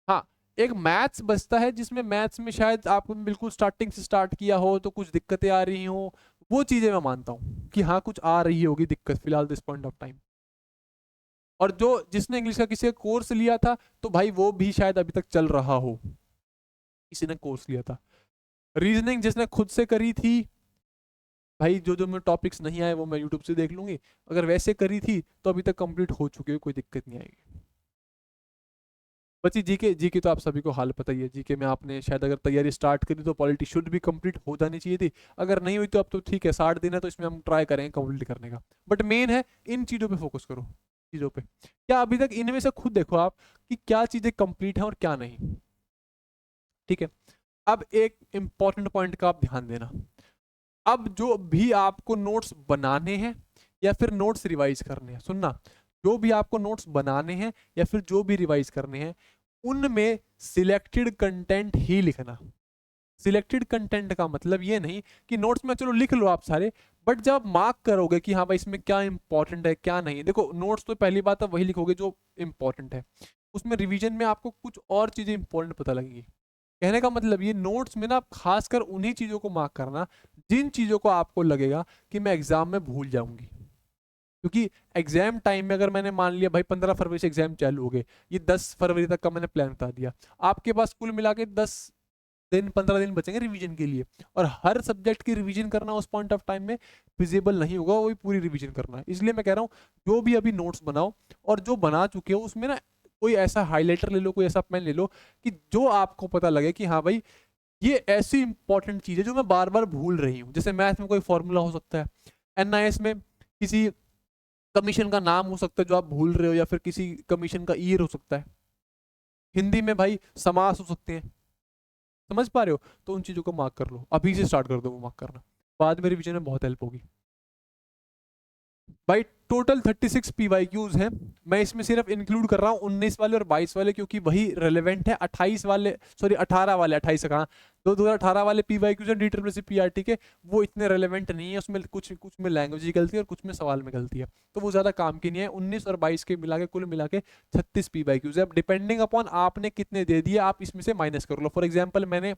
हाँ, एक मैथ्स बचता है, जिसमें मैथ्स में शायद आपने बिल्कुल स्टार्टिंग से स्टार्ट किया हो तो कुछ दिक्कतें आ रही हो, वो चीजें मैं मानता हूँ कि हाँ कुछ आ रही होगी दिक्कत फिलहाल दिस पॉइंट ऑफ टाइम। और जो जिसने इंग्लिश का किसी कोर्स लिया था, तो भाई वो भी शायद अभी तक चल रहा हो, किसी ने कोर्स लिया था। रीजनिंग जिसने खुद से करी थी, भाई जो जो मैं टॉपिक्स नहीं आए वो मैं यूट्यूब से देख लूंगी, अगर वैसे करी थी तो अभी तक कंप्लीट हो चुकी है, कोई दिक्कत नहीं आएगी। बची जीके, जीके तो आप सभी को हाल पता ही है, जीके में आपने शायद अगर तैयारी स्टार्ट करी तो पॉलिटी शुड भी कंप्लीट हो जानी चाहिए थी, अगर नहीं हुई तो अब तो ठीक है, 60 दिन है तो इसमें हम ट्राई करेंगे कंप्लीट करने का। बट मेन है इन चीज़ों पे फोकस करो, चीज़ों पे क्या अभी तक इनमें से खुद देखो आप कि क्या चीज़ें कंप्लीट हैं और क्या नहीं। ठीक है, अब एक इंपॉर्टेंट पॉइंट का आप ध्यान देना, अब जो भी आपको नोट्स बनाने हैं या फिर नोट्स रिवाइज करने हैं, सुनना, जो भी आपको नोट्स बनाने हैं या फिर जो भी रिवाइज करने हैं, उनमें सिलेक्टेड कंटेंट ही लिखना। सिलेक्टेड कंटेंट का मतलब ये नहीं कि नोट्स में चलो लिख लो आप सारे, बट जब आप मार्क करोगे कि हाँ भाई इसमें क्या इंपॉर्टेंट है क्या नहीं, देखो नोट्स तो पहली बात है वही लिखोगे जो इंपॉर्टेंट है, उसमें रिवीजन में आपको कुछ और चीजें इंपॉर्टेंट पता लगेगी। कहने का मतलब ये नोट्स में ना आप खासकर उन्हीं चीजों को मार्क करना जिन चीजों को आपको लगेगा कि मैं एग्जाम में भूल जाऊंगी। क्योंकि एग्जाम टाइम में अगर मैंने मान लिया भाई 15 फरवरी से एग्जाम चालू हो गए, ये 10 फरवरी तक का मैंने प्लान बता दिया, आपके पास कुल मिला के 10 दिन 15 दिन बचेंगे रिवीजन के लिए, और हर सब्जेक्ट की रिवीजन करना उस पॉइंट ऑफ टाइम में फिजिबल नहीं होगा, वही पूरी रिवीजन करना है। इसलिए मैं कह रहा हूँ जो भी अभी नोट्स बनाओ, और जो बना चुके हो उसमें ना कोई ऐसा हाईलाइटर ले लो, कोई ऐसा पेन ले लो कि जो आपको पता लगे कि हाँ भाई ये ऐसी इंपॉर्टेंट चीज है जो मैं बार बार भूल रही हूँ। जैसे मैथ में कोई फॉर्मूला हो सकता है, एनआईएस में किसी कमीशन का नाम हो सकता है जो आप भूल रहे हो, या फिर किसी कमीशन का ईयर हो सकता है, हिंदी में भाई समास हो सकते हैं, समझ पा रहे हो। तो उन चीजों को मार्क कर लो, अभी से स्टार्ट कर दो वो मार्क करना, बाद में रिवीजन में बहुत हेल्प होगी। भाई टोटल 36 PYQs हैं। मैं इसमें सिर्फ इंक्लूड कर रहा हूँ 19 वाले और 22 वाले, क्योंकि वही रेलेवेंट है। 28 वाले, सॉरी 18 वाले, 28 कहाँ, 2018 वाले PYQs हैं DSSS PRT के, वो इतने रेलेवेंट नहीं है। उसमें कुछ कुछ में लैंग्वेज की गलती है और कुछ में सवाल में गलती है, तो वो ज़्यादा काम की नहीं है। 19 और 22 के मिला के कुल मिला के 36 PYQs है। अब डिपेंडिंग अपॉन आपने कितने दे दिए, आप इसमें से माइनस कर लो। फॉर एग्जाम्पल मैंने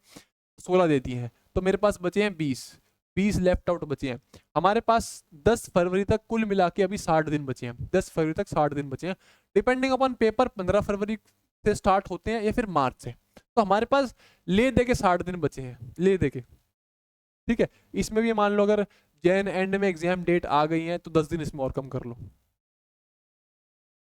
16 दे दिए हैं, तो मेरे पास बचे हैं 20 लेफ्ट आउट बचे हैं। हमारे पास 10 फरवरी तक कुल मिला के अभी 60 दिन बचे हैं। 10 फरवरी तक 60 दिन बचे हैं। डिपेंडिंग अपॉन पेपर 15 फरवरी से स्टार्ट होते हैं या फिर मार्च से, तो हमारे पास ले दे के 60 दिन बचे हैं, ले दे के। ठीक है, इसमें भी मान लो अगर जैन एंड में एग्जाम डेट आ गई है तो 10 दिन इसमें और कम कर लो।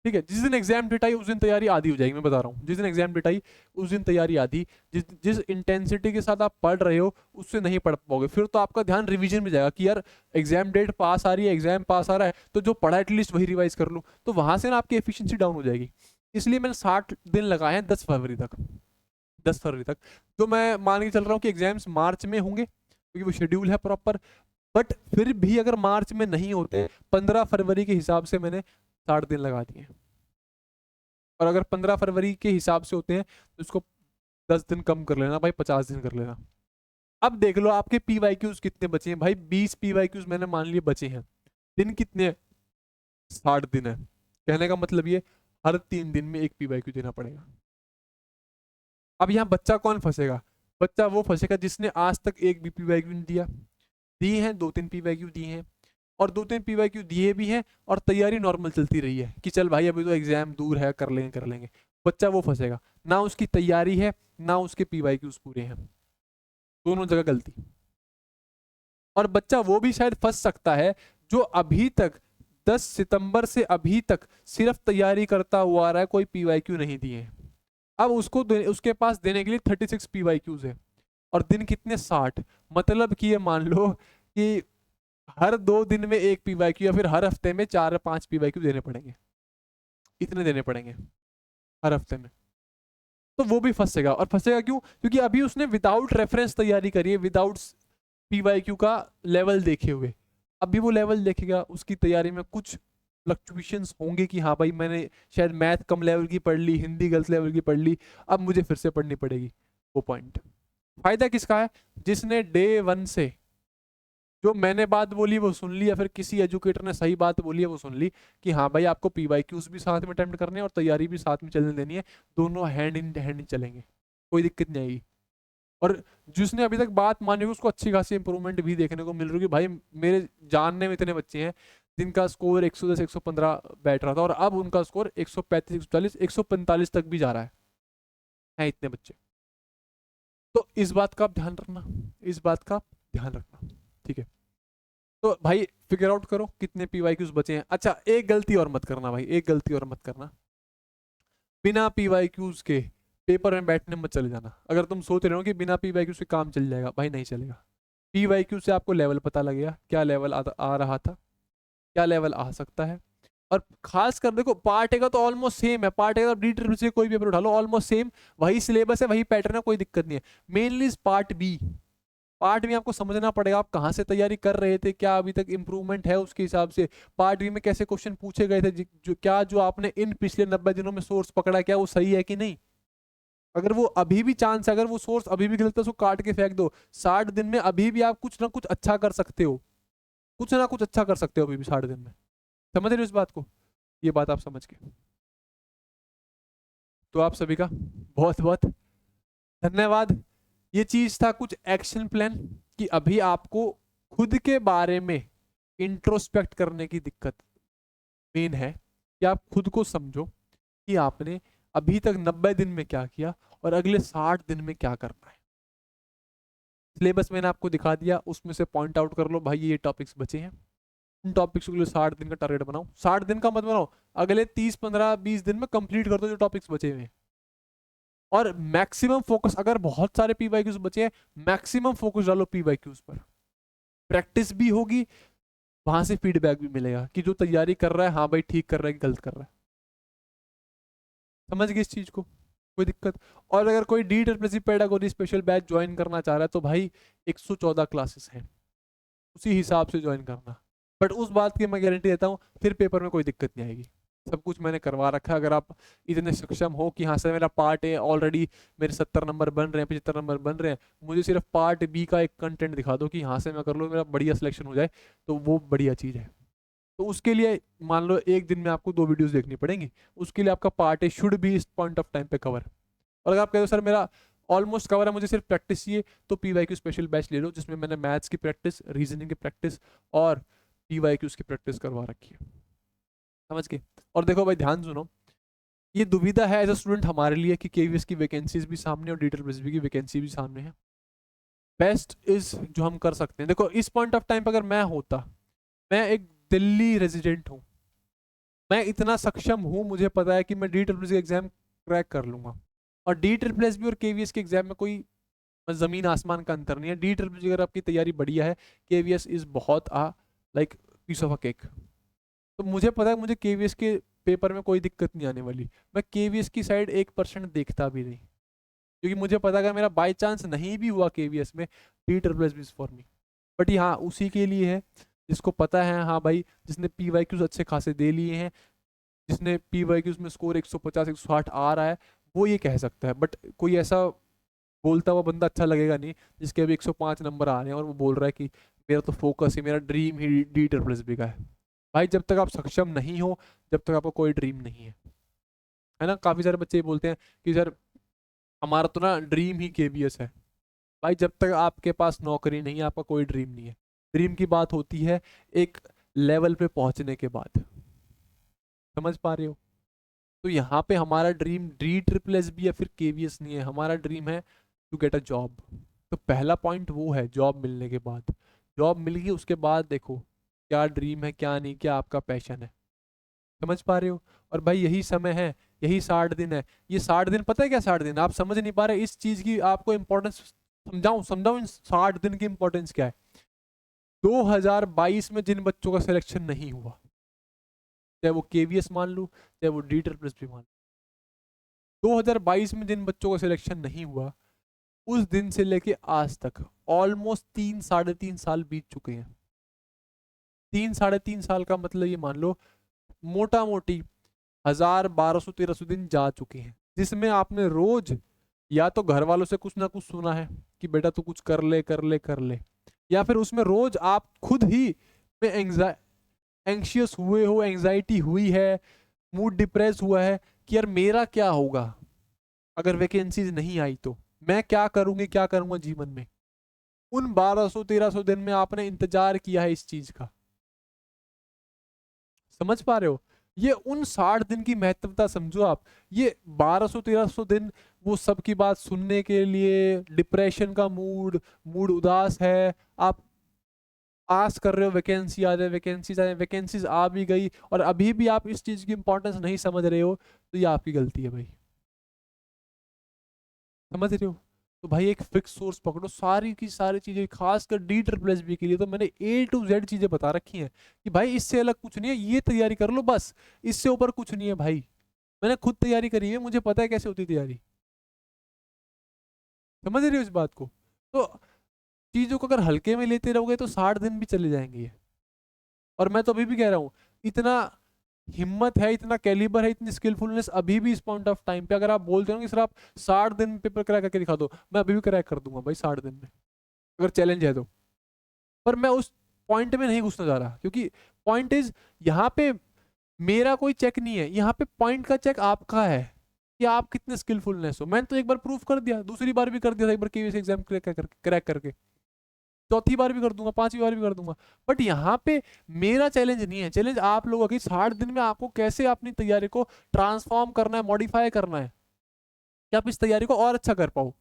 ठीक है, जिस दिन एग्जाम डेट आई उस दिन तैयारी आधी हो जाएगी। मैं बता रहा हूँ, जिस दिन एग्जाम डेट आई उस दिन तैयारी आधी। जिस इंटेंसिटी के साथ आप पढ़ रहे हो उससे नहीं पढ़ पाओगे, फिर तो आपका ध्यान रिवीजन में जाएगा कि यार एग्जाम डेट पास आ रही है, एग्जाम पास आ रहा है, तो जो पढ़ा एटलीस्ट वही रिवाइज कर लूँ, तो वहां से ना आपकी एफिशिएंसी डाउन हो जाएगी। इसलिए मैंने 60 दिन लगाए हैं 10 फरवरी तक। 10 फरवरी तक तो मैं मान के चल रहा हूँ कि एग्जाम्स मार्च में होंगे, क्योंकि वो शेड्यूल है प्रॉपर। बट फिर भी अगर मार्च में नहीं होते, 15 फरवरी के हिसाब से मैंने 60 दिन लगा दिए। और अगर 15 फरवरी के हिसाब से होते हैं तो इसको 10 दिन कम कर लेना भाई, 50 दिन कर लेना। अब देख लो आपके PYQs कितने बचे हैं भाई। 20 PYQs मैंने मान लिए बचे हैं। दिन कितने हैं? 60 दिन है। कहने का मतलब ये हर 3 दिन में एक PYQ देना पड़ेगा। अब यहाँ बच्चा कौन फंसेगा? बच्चा वो फंसेगा जिसने आज तक एक भी PYQ नहीं दिया। दिए हैं 2-3 PYQ दिए हैं, और 2-3 PYQ दिए भी हैं, और तैयारी नॉर्मल चलती रही है कि चल भाई अभी तो एग्जाम दूर है, कर लेंगे कर लेंगे। बच्चा वो फंसेगा, ना उसकी तैयारी है ना उसके PYQs पूरे हैं, दोनों जगह गलती। और बच्चा वो भी शायद फंस सकता है जो अभी तक 10 सितंबर से अभी तक सिर्फ तैयारी करता हुआ आ रहा है, कोई PYQ नहीं दिए हैं। अब उसके पास देने के लिए 36 PYQs है, और दिन कितने? 60। मतलब कि ये मान लो कि हर 2 दिन में एक PYQ, या फिर हर हफ्ते में 4-5 PYQ देने पड़ेंगे। इतने देने पड़ेंगे हर हफ्ते में। तो वो भी फंसेगा, और फंसेगा क्यों? क्योंकि अभी उसने विदाउट रेफरेंस तैयारी करी है, विदाउट PYQ का लेवल देखे हुए। अभी वो लेवल देखेगा, उसकी तैयारी में कुछ फ्लक्चुएशंस होंगे कि हाँ भाई मैंने शायद मैथ कम लेवल की पढ़ ली, हिंदी गलत लेवल की पढ़ ली, अब मुझे फिर से पढ़नी पड़ेगी। वो पॉइंट फायदा किसका है? जिसने डे 1 से जो मैंने बात बोली वो सुन ली, या फिर किसी एजुकेटर ने सही बात बोली है वो सुन ली कि हाँ भाई आपको PYQs भी साथ में अटेम्प्ट करने हैं और तैयारी भी साथ में चलने देनी है, दोनों हैंड इन हैंड चलेंगे, कोई दिक्कत नहीं आएगी। और जिसने अभी तक बात मानी उसको अच्छी खासी इंप्रूवमेंट भी देखने को मिल रही है कि भाई मेरे जानने में इतने बच्चे हैं जिनका स्कोर 110 115 बैठ रहा था, और अब उनका स्कोर 135 140 145 तक भी जा रहा है इतने बच्चे। तो इस बात का आप ध्यान रखना, इस बात का ध्यान रखना। ठीक है, तो भाई फिगर आउट करो कितने PYQs बचे हैं। अच्छा, एक गलती और मत करना भाई, एक गलती और मत करना, बिना PYQs के पेपर में बैठने मत चले जाना। अगर तुम सोच रहे हो कि बिना PYQ से काम चल जाएगा, भाई नहीं चलेगा। PYQ से आपको लेवल पता लगेगा, क्या लेवल आ रहा था, क्या लेवल आ सकता है। और खास कर देखो पार्ट ए का तो ऑलमोस्ट सेम है, पार्ट ए का DSSS से कोई पेपर उठा लो ऑलमोस्ट सेम, वही सिलेबस है, वही पैटर्न है, कोई दिक्कत नहीं है। मेनली पार्ट बी, पार्ट में आपको समझना पड़ेगा आप कहाँ से तैयारी कर रहे थे, क्या अभी तक इंप्रूवमेंट है उसके हिसाब से। पार्ट बी में कैसे क्वेश्चन पूछे गए थे, जो आपने इन पिछले 90 दिनों में सोर्स पकड़ा, क्या वो सही है कि नहीं। अगर वो अभी भी चांस है, अगर वो सोर्स अभी भी गलत है उसको काट के फेंक दो। 60 दिन में अभी भी आप कुछ ना कुछ अच्छा कर सकते हो, कुछ ना कुछ अच्छा कर सकते हो अभी भी 60 दिन में। समझ रहे हो इस बात को? ये बात आप समझ के, तो आप सभी का बहुत बहुत धन्यवाद। ये चीज था कुछ एक्शन प्लान, कि अभी आपको खुद के बारे में इंट्रोस्पेक्ट करने की दिक्कत मेन है, कि आप खुद को समझो कि आपने अभी तक 90 दिन में क्या किया और अगले 60 दिन में क्या करना है। सिलेबस मैंने आपको दिखा दिया, उसमें से पॉइंट आउट कर लो भाई ये टॉपिक्स बचे हैं, उन टॉपिक्स के लिए 60 दिन का टारगेट बनाओ। 60 दिन का मत बनाओ, अगले 30 15 20 दिन में कंप्लीट कर दो जो टॉपिक्स बचे हुए हैं। और मैक्सिमम फोकस, अगर बहुत सारे PYQs बचे हैं, मैक्सिमम फोकस डालो PYQs पर। प्रैक्टिस भी होगी, वहां से फीडबैक भी मिलेगा कि जो तैयारी कर रहा है हाँ भाई ठीक कर रहा है कि गलत कर रहा है। समझ गए इस चीज को? कोई दिक्कत? और अगर कोई DSSS pedagogy special batch join करना चाह रहा है तो भाई 114 क्लासेस हैं, उसी हिसाब से ज्वाइन करना। बट उस बात की मैं गारंटी देता हूँ फिर पेपर में कोई दिक्कत नहीं आएगी। सब कुछ मैंने करवा रखा है। अगर आप इतने सक्षम हो कि हाँ सर मेरा पार्ट ए ऑलरेडी मेरे 70 नंबर बन रहे हैं, 75 नंबर बन रहे हैं, मुझे सिर्फ पार्ट बी का एक कंटेंट दिखा दो कि यहाँ से मैं कर लूँ, मेरा बढ़िया सिलेक्शन हो जाए, तो वो बढ़िया चीज़ है। तो उसके लिए मान लो एक दिन में आपको 2 वीडियोस देखनी पड़ेंगी, उसके लिए आपका पार्ट ए शुड भी इस पॉइंट ऑफ टाइम पे कवर। और अगर आप कहो सर मेरा ऑलमोस्ट कवर है, मुझे सिर्फ प्रैक्टिस चाहिए, तो पीवाईक्यू स्पेशल बैच ले लो, जिसमें मैंने मैथ्स की प्रैक्टिस, रीजनिंग की प्रैक्टिस और पीवाईक्यूज की प्रैक्टिस करवा रखी है। समझ के? और देखो भाई ध्यान सुनो, ये दुविधा है एज अ स्टूडेंट हमारे लिए कि केवीएस की वैकेंसीज भी सामने और डीटरप्रेसबी की वैकेंसी भी सामने है। बेस्ट इज जो हम कर सकते हैं, देखो इस पॉइंट ऑफ टाइम पर अगर मैं होता, मैं एक दिल्ली रेजिडेंट हूँ, मैं इतना सक्षम हूँ, मुझे पता है कि मैं डीटरप्रेसबी एग्जाम क्रैक कर लूंगा। और डीटरप्रेसबी और केवीएस के एग्जाम में कोई जमीन आसमान का अंतर नहीं है। डीटरप्रेसबी अगर आपकी तैयारी बढ़िया है, केवीएस इज बहुत like piece of a cake. तो मुझे पता है मुझे केवीएस के पेपर में कोई दिक्कत नहीं आने वाली। मैं केवीएस की साइड 1% देखता भी नहीं, क्योंकि मुझे पता है अगर मेरा बाई चांस नहीं भी हुआ केवीएस में, डीटरप्रेसबी इज फॉर मी। बट हाँ उसी के लिए है जिसको पता है, हाँ भाई जिसने पीवाईक्यूज अच्छे खासे दे लिए हैं, जिसने पीवाईक्यूज में स्कोर 150 160 आ रहा है, वो ये कह सकता है। बट कोई ऐसा बोलता हुआ बंदा अच्छा लगेगा नहीं जिसके अभी 105 नंबर आ रहे हैं और वो बोल रहा है कि मेरा तो फोकस ही, मेरा ड्रीम ही डीटरप्रेसबी का है। भाई जब तक आप सक्षम नहीं हो, जब तक आपको कोई ड्रीम नहीं है ना। काफी सारे बच्चे ये बोलते हैं कि सर हमारा तो ना ड्रीम ही केवीएस है। भाई जब तक आपके पास नौकरी नहीं है, आपका कोई ड्रीम नहीं है। ड्रीम की बात होती है एक लेवल पे पहुंचने के बाद। समझ पा रहे हो? तो यहाँ पे हमारा dream D triple S B या फिर केवीएस नहीं है, हमारा ड्रीम है टू गेट अ जॉब। तो पहला पॉइंट वो है, जॉब मिलने के बाद। जॉब मिल गई उसके बाद देखो क्या ड्रीम है क्या नहीं, क्या आपका पैशन है। समझ पा रहे हो? और भाई यही समय है, यही 60 दिन है। ये 60 दिन, पता है क्या 60 दिन आप समझ नहीं पा रहे, इस चीज की आपको इंपॉर्टेंस समझाऊं, समझाऊं इन 60 दिन की इंपॉर्टेंस क्या है। 2022 में जिन बच्चों का सिलेक्शन नहीं हुआ, चाहे वो केवीएस मान लो चाहे वो डी ट्रिपल भी मान लो, 2022 में जिन बच्चों का सिलेक्शन नहीं हुआ, उस दिन से लेके आज तक ऑलमोस्ट 3 साढ़े 3 साल बीत चुके हैं। 3 साढ़े 3 साल का मतलब ये मान लो मोटा मोटी 1000 1200 1300 दिन जा चुके हैं, जिसमें आपने रोज या तो घर वालों से कुछ ना कुछ सुना है कि बेटा तू कुछ कर ले कर ले कर ले, या फिर उसमें रोज आप खुद ही में एंग्शियस हुए हो, एंग्जाइटी हुई है, मूड डिप्रेस हुआ है कि यार मेरा क्या होगा अगर वैकेंसीज नहीं आई, तो मैं क्या करूंगी क्या करूंगा जीवन में। उन 1200 1300 दिन में आपने इंतजार किया है इस चीज का। समझ पा रहे हो? ये उन 60 दिन की महत्वता समझो आप। ये 1200 1300 दिन वो सबकी बात सुनने के लिए, डिप्रेशन का मूड, मूड उदास है, आप आस कर रहे हो वैकेंसी आ जाए, वैकेंसीज आ जाए, वैकेंसीज आ भी गई और अभी भी आप इस चीज की इंपॉर्टेंस नहीं समझ रहे हो, तो ये आपकी गलती है भाई। समझ रहे हो? तो भाई एक फिक्स सोर्स पकड़ो, सारी की सारी चीजें, खासकर डी ट्रिपल एस बी के लिए तो मैंने A to Z चीजें बता रखी हैं कि भाई इससे अलग कुछ नहीं है, ये तैयारी कर लो बस, इससे ऊपर कुछ नहीं है भाई। मैंने खुद तैयारी करी है, मुझे पता है कैसे होती है तैयारी। समझ रहे हो इस बात को? तो चीजों को अगर हल्के में लेते रहोगे तो 60 दिन भी चले जाएंगे ये। और मैं तो अभी भी कह रहा हूँ, इतना हिम्मत है, इतना कैलिबर है, इतनी स्किलफुलनेस अभी भी इस पॉइंट ऑफ टाइम पे अगर आप बोलते हो कि सर आप 60 दिन पेपर क्रैक करके दिखा दो, मैं अभी भी क्रैक कर दूंगा भाई 60 दिन में, अगर चैलेंज है तो। पर मैं उस पॉइंट में नहीं घुसना चाह रहा, क्योंकि पॉइंट इज यहाँ पे मेरा कोई चेक नहीं है, यहाँ पे पॉइंट का चेक आपका है कि आप कितने स्किलफुलनेस हो। मैंने तो एक बार प्रूफ कर दिया, दूसरी बार भी कर दिया था, एक बार केवीएस एग्जाम क्रैक करके, चौथी बार भी कर दूंगा, पांचवी बार भी कर दूंगा। बट यहाँ पे मेरा चैलेंज नहीं है, चैलेंज आप लोगों की 60 दिन में आपको कैसे अपनी तैयारी को ट्रांसफॉर्म करना है, मॉडिफाई करना है कि आप इस तैयारी को और अच्छा कर पाओ।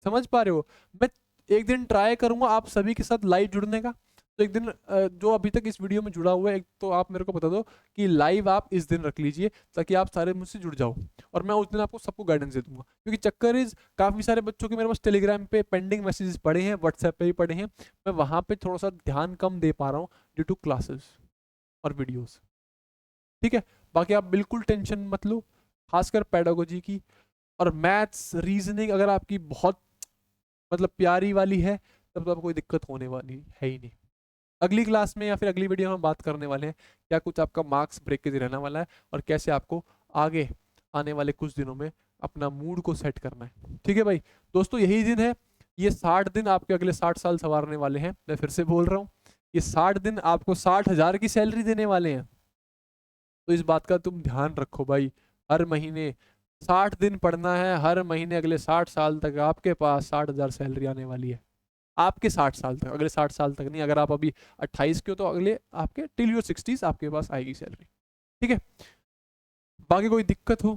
समझ पा रहे हो? मैं एक दिन ट्राई करूंगा आप सभी के साथ लाइव जुड़ने का। तो एक दिन जो अभी तक इस वीडियो में जुड़ा हुआ है, एक तो आप मेरे को बता दो कि लाइव आप इस दिन रख लीजिए ताकि आप सारे मुझसे जुड़ जाओ, और मैं उस दिन आपको सबको गाइडेंस दे दूंगा। क्योंकि चक्कर इज काफ़ी सारे बच्चों के मेरे पास टेलीग्राम पे पेंडिंग मैसेजेस पड़े हैं, व्हाट्सएप पे भी पड़े हैं, मैं वहाँ पे थोड़ा सा ध्यान कम दे पा रहा हूँ ड्यू टू क्लासेस और वीडियोज़। ठीक है, बाकी आप बिल्कुल टेंशन मत लो, खासकर पेडागोजी की और मैथ्स रीजनिंग अगर आपकी बहुत मतलब प्यारी वाली है, तब तो आपको कोई दिक्कत होने वाली है ही नहीं। अगली क्लास में या फिर अगली वीडियो में हम बात करने वाले हैं क्या कुछ आपका मार्क्स ब्रेकेज रहने वाला है और कैसे आपको आगे आने वाले कुछ दिनों में अपना मूड को सेट करना है। ठीक है भाई दोस्तों, यही दिन है, ये 60 दिन आपके अगले 60 साल संवारने वाले हैं। मैं फिर से बोल रहा हूँ, ये 60 दिन आपको 60,000 की सैलरी देने वाले हैं। तो इस बात का तुम ध्यान रखो भाई। हर महीने 60 दिन पढ़ना है, हर महीने अगले 60 साल तक आपके पास 60,000 सैलरी आने वाली है। आपके 60 साल तक, अगले 60 साल तक नहीं। अगर आप अभी 28 के हो तो अगले आपके टिल योर 60s आपके पास आएगी सैलरी। ठीक है, बाकी कोई दिक्कत हो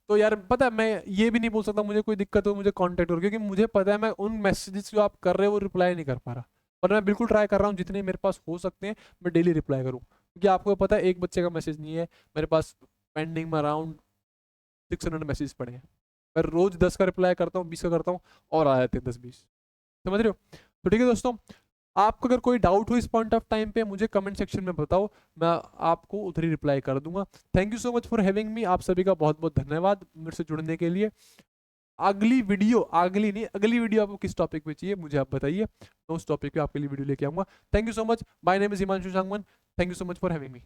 तो यार पता है, मैं ये भी नहीं बोल सकता मुझे कोई दिक्कत हो मुझे कांटेक्ट करो, क्योंकि मुझे पता है मैं उन मैसेजेस जो आप कर रहे हो वो रिप्लाई नहीं कर पा रहा। पर मैं बिल्कुल ट्राई कर रहा हूँ जितने मेरे पास हो सकते हैं मैं डेली रिप्लाई करूँ, क्योंकि आपको पता है एक बच्चे का मैसेज नहीं है मेरे पास, पेंडिंग में अराउंड 600 मैसेज पड़े हैं। मैं रोज 10 का रिप्लाई करता हूँ, 20 का करता हूँ और आ जाते हैं 10-20। समझ रहे हो? तो ठीक है दोस्तों, आपको अगर कोई डाउट हो इस पॉइंट ऑफ टाइम पे मुझे कमेंट सेक्शन में बताओ, मैं आपको उधर ही रिप्लाई कर दूंगा। Thank you so much for having me. आप सभी का बहुत बहुत धन्यवाद मेरे से जुड़ने के लिए। अगली वीडियो, अगली नहीं अगली वीडियो आपको किस टॉपिक पे चाहिए मुझे आप बताइए, मैं उस टॉपिक पे आपके लिए वीडियो लेके आऊंगा। Thank you so much. My name is Himanshu Sangwan. Thank you so much for having me.